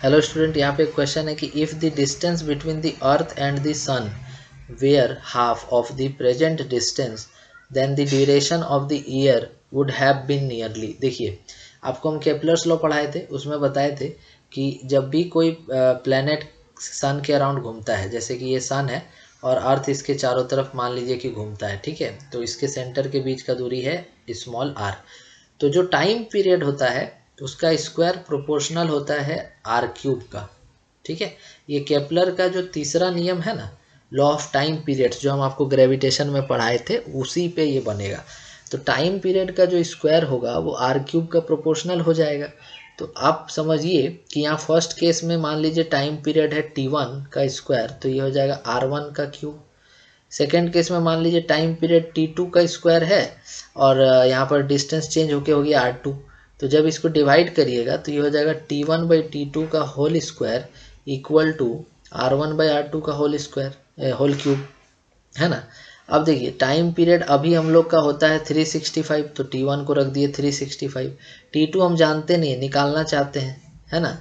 Hello student, यहाँ पे एक क्वेश्चन है कि if the distance between the earth and the sun were half of the present distance then the duration of the year would have been nearly. देखिए, आपको हम Kepler's law पढ़ाए थे, उसमें बताए थे कि जब भी कोई प्लेनेट सन के अराउंड घूमता है, जैसे कि ये सन है और अर्थ इसके चारों तरफ मान लीजिए कि घूमता है, ठीक है, तो इसके सेंटर के बीच का दूरी है स्मॉल आर। तो जो टाइम पीरियड होता है उसका स्क्वायर प्रोपोर्शनल होता है आर क्यूब का। ठीक है, ये केपलर का जो तीसरा नियम है ना, लॉ ऑफ टाइम पीरियड्स, जो हम आपको ग्रेविटेशन में पढ़ाए थे, उसी पे ये बनेगा। तो टाइम पीरियड का जो स्क्वायर होगा वो आर क्यूब का प्रोपोर्शनल हो जाएगा। तो आप समझिए कि यहाँ फर्स्ट केस में मान लीजिए टाइम पीरियड है T1 का स्क्वायर, तो ये हो जाएगा R1 का क्यूब। सेकेंड केस में मान लीजिए टाइम पीरियड T2 का स्क्वायर है और यहाँ पर डिस्टेंस चेंज होके हो गया R2, तो जब इसको डिवाइड करिएगा तो ये हो जाएगा T1/T2 का whole square equal to R1/R2 का होल स्क्वायर होल क्यूब, है ना। अब देखिए, टाइम पीरियड अभी हम लोग का होता है 365, तो T1 को रख दिए 365, T2 हम जानते नहीं है, निकालना चाहते हैं, है ना।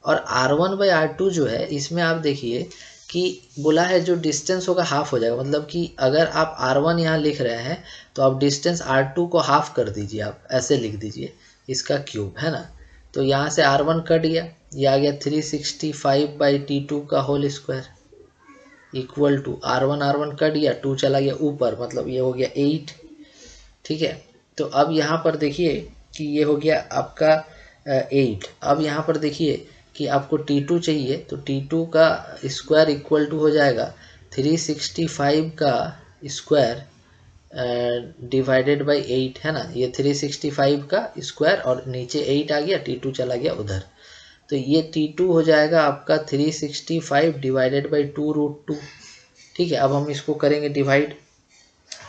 और R1/R2 जो है, इसमें आप देखिए कि बोला है जो डिस्टेंस होगा हाफ हो जाएगा, मतलब कि अगर आप R1 यहाँ लिख रहे हैं तो आप डिस्टेंस R2 को हाफ कर दीजिए, आप ऐसे लिख दीजिए इसका क्यूब, है ना। तो यहाँ से R1 कट गया, ये आ गया 365/T2 का whole square equal to R1 cut गया, 2 चला गया ऊपर, मतलब ये हो गया 8। ठीक है, तो अब यहाँ पर देखिए कि ये हो गया आपका 8। अब यहाँ पर देखिए कि आपको T2 चाहिए, तो T2 का स्क्वायर इक्वल टू हो जाएगा 365 का स्क्वायर डिवाइडेड बाई 8, है ना। ये 365 का स्क्वायर और नीचे 8 आ गया, T2 चला गया उधर, तो ये T2 हो जाएगा आपका 365 डिवाइडेड बाई 2√2। ठीक है, अब हम इसको करेंगे डिवाइड,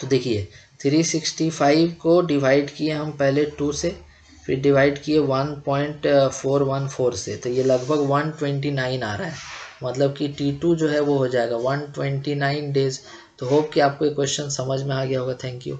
तो देखिए 365 को डिवाइड किए हम पहले 2 से, फिर डिवाइड किए 1.414 से, तो ये लगभग 129 आ रहा है, मतलब कि T2 जो है वो हो जाएगा 129 डेज। तो होप कि आपको ये क्वेश्चन समझ में आ गया होगा। Thank you.